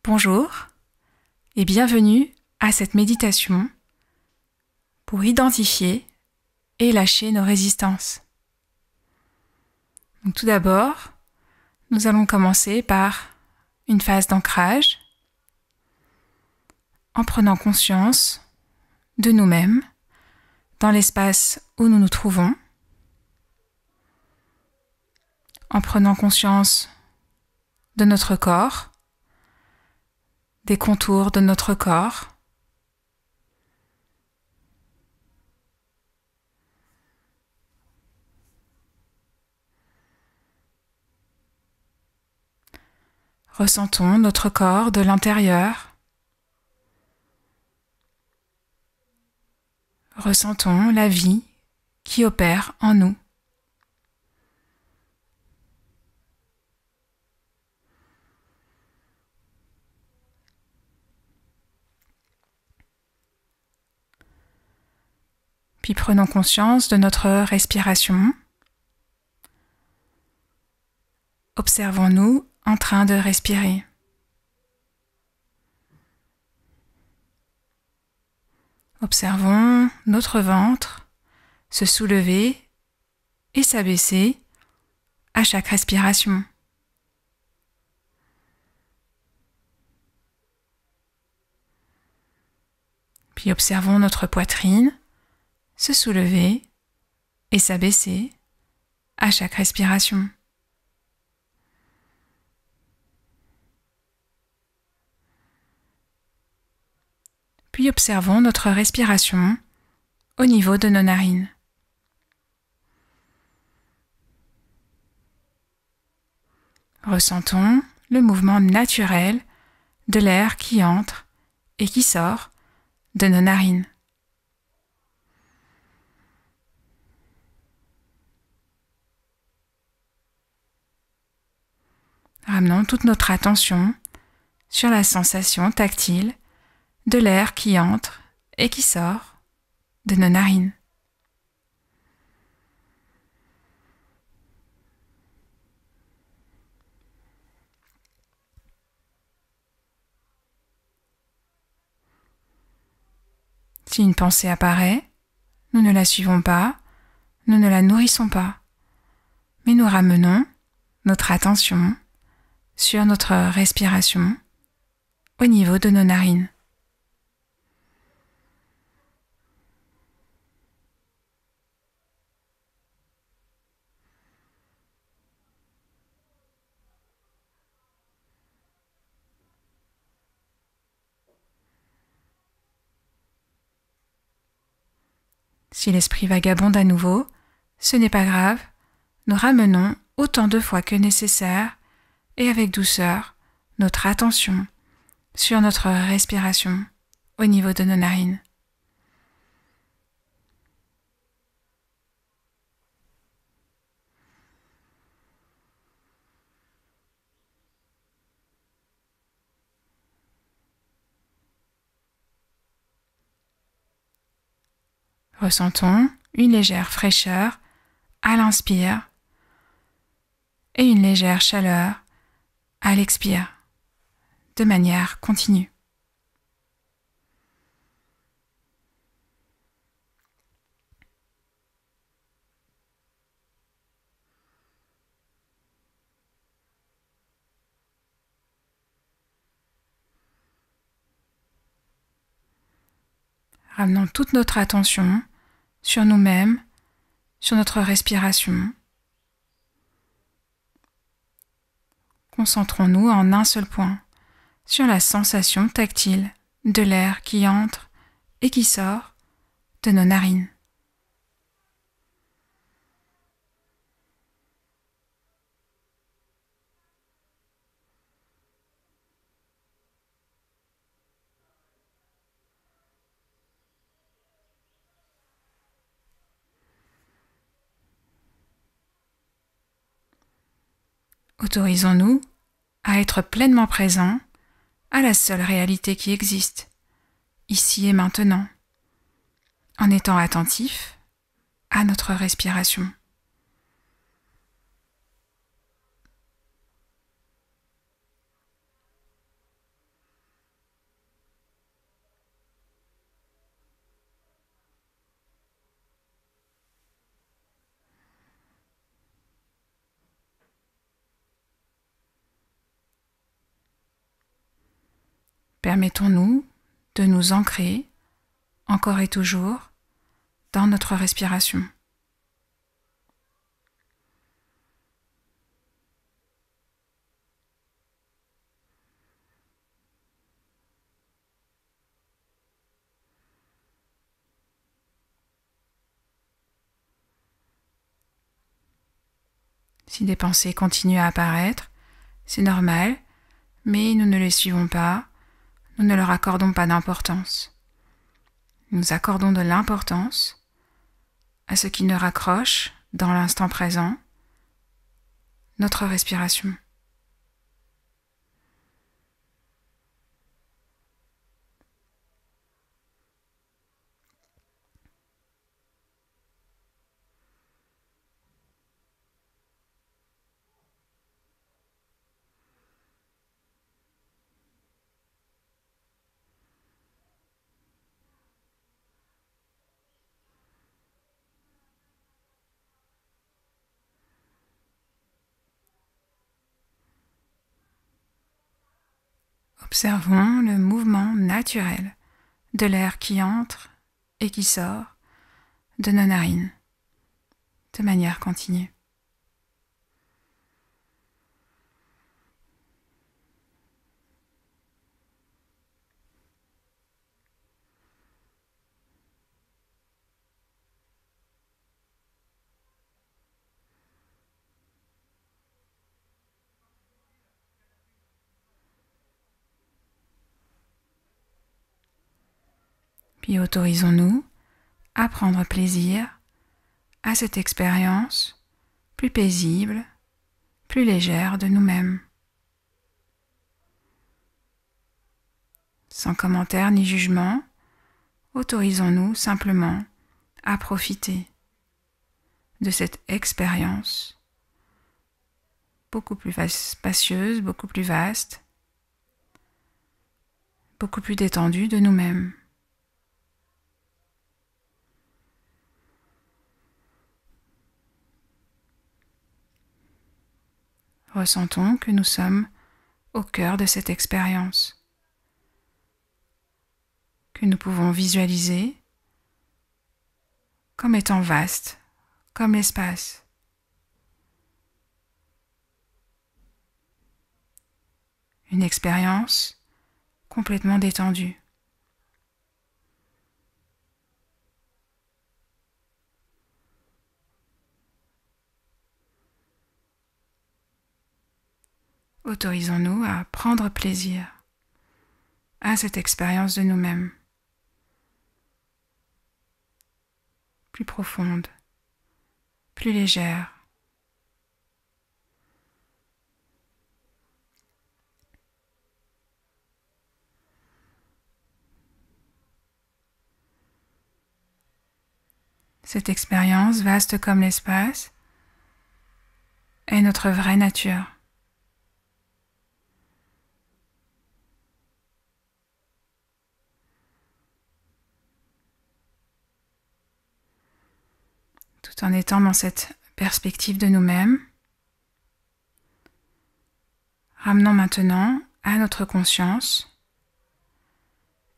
Bonjour et bienvenue à cette méditation pour identifier et lâcher nos résistances. Donc, tout d'abord, nous allons commencer par une phase d'ancrage en prenant conscience de nous-mêmes dans l'espace où nous nous trouvons, en prenant conscience de notre corps, des contours de notre corps, ressentons notre corps de l'intérieur, ressentons la vie qui opère en nous. Puis prenons conscience de notre respiration. Observons-nous en train de respirer. Observons notre ventre se soulever et s'abaisser à chaque respiration. Puis observons notre poitrine se soulever et s'abaisser à chaque respiration. Puis observons notre respiration au niveau de nos narines. Ressentons le mouvement naturel de l'air qui entre et qui sort de nos narines. Ramenons toute notre attention sur la sensation tactile de l'air qui entre et qui sort de nos narines. Si une pensée apparaît, nous ne la suivons pas, nous ne la nourrissons pas, mais nous ramenons notre attention sur notre respiration au niveau de nos narines. Si l'esprit vagabonde à nouveau, ce n'est pas grave, nous ramenons autant de fois que nécessaire et avec douceur notre attention sur notre respiration au niveau de nos narines. Ressentons une légère fraîcheur à l'inspire et une légère chaleur à l'expire, de manière continue. Ramenons toute notre attention sur nous-mêmes, sur notre respiration. Concentrons-nous en un seul point, sur la sensation tactile de l'air qui entre et qui sort de nos narines. Autorisons-nous à être pleinement présents à la seule réalité qui existe, ici et maintenant, en étant attentifs à notre respiration. Permettons-nous de nous ancrer, encore et toujours, dans notre respiration. Si des pensées continuent à apparaître, c'est normal, mais nous ne les suivons pas, nous ne leur accordons pas d'importance. Nous accordons de l'importance à ce qui nous raccroche dans l'instant présent, notre respiration. Observons le mouvement naturel de l'air qui entre et qui sort de nos narines de manière continue. Puis autorisons-nous à prendre plaisir à cette expérience plus paisible, plus légère de nous-mêmes. Sans commentaire ni jugement, autorisons-nous simplement à profiter de cette expérience beaucoup plus spacieuse, beaucoup plus vaste, beaucoup plus détendue de nous-mêmes. Ressentons que nous sommes au cœur de cette expérience, que nous pouvons visualiser comme étant vaste, comme l'espace. Une expérience complètement détendue. Autorisons-nous à prendre plaisir à cette expérience de nous-mêmes, plus profonde, plus légère. Cette expérience, vaste comme l'espace, est notre vraie nature. Tout en étant dans cette perspective de nous-mêmes, ramenons maintenant à notre conscience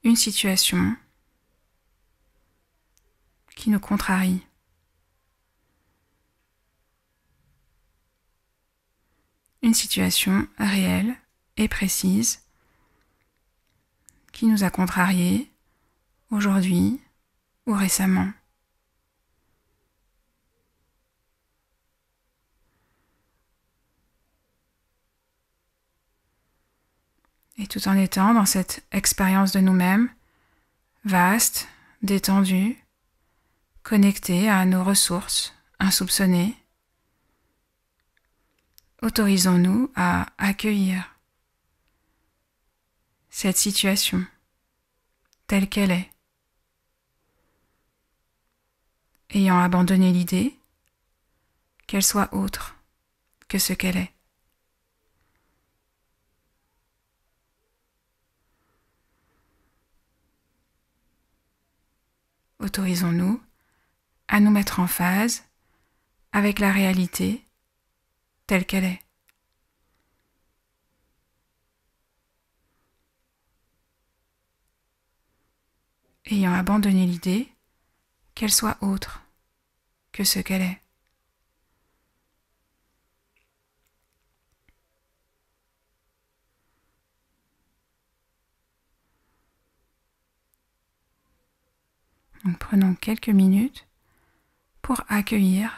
une situation qui nous contrarie. Une situation réelle et précise qui nous a contrariés aujourd'hui ou récemment. Et tout en étant dans cette expérience de nous-mêmes, vaste, détendue, connectée à nos ressources insoupçonnées, autorisons-nous à accueillir cette situation telle qu'elle est, ayant abandonné l'idée qu'elle soit autre que ce qu'elle est. Autorisons-nous à nous mettre en phase avec la réalité telle qu'elle est. ayant abandonné l'idée qu'elle soit autre que ce qu'elle est. Donc prenons quelques minutes pour accueillir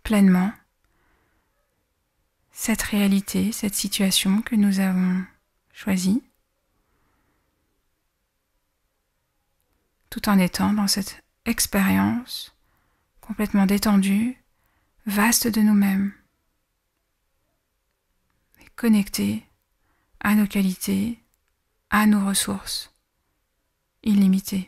pleinement cette réalité, cette situation que nous avons choisie, tout en étant dans cette expérience complètement détendue, vaste de nous-mêmes, et connectée à nos qualités, à nos ressources illimitées.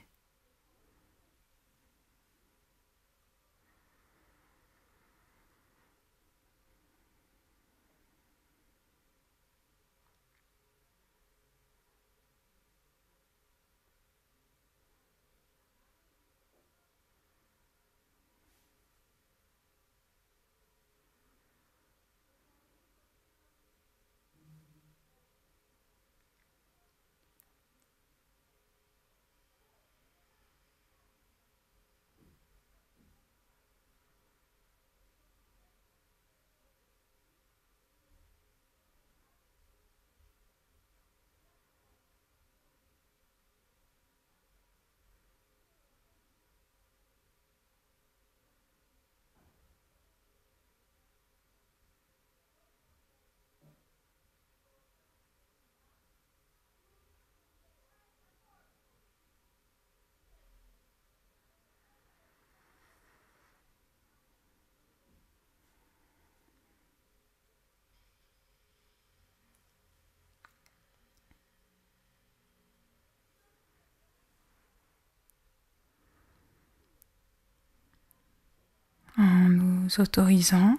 En nous autorisant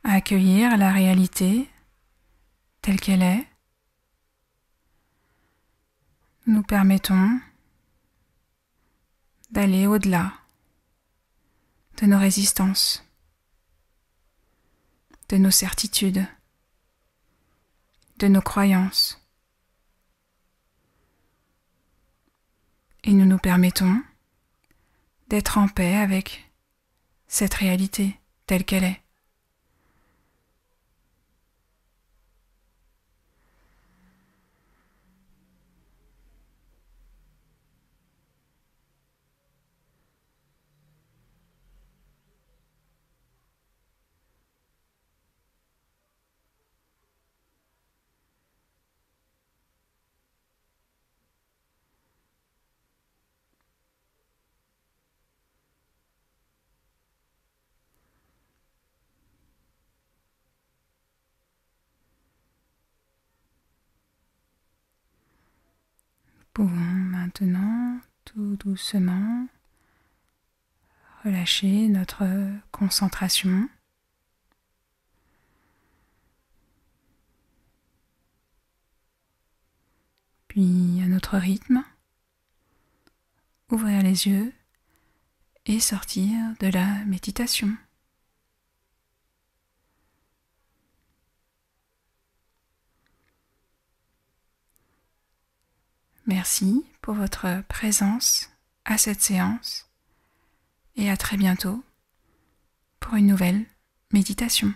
à accueillir la réalité telle qu'elle est, nous permettons d'aller au-delà de nos résistances, de nos certitudes, de nos croyances. Et nous nous permettons d'être en paix avec cette réalité telle qu'elle est. Nous pouvons maintenant tout doucement relâcher notre concentration. Puis à notre rythme, ouvrir les yeux et sortir de la méditation. Merci pour votre présence à cette séance et à très bientôt pour une nouvelle méditation.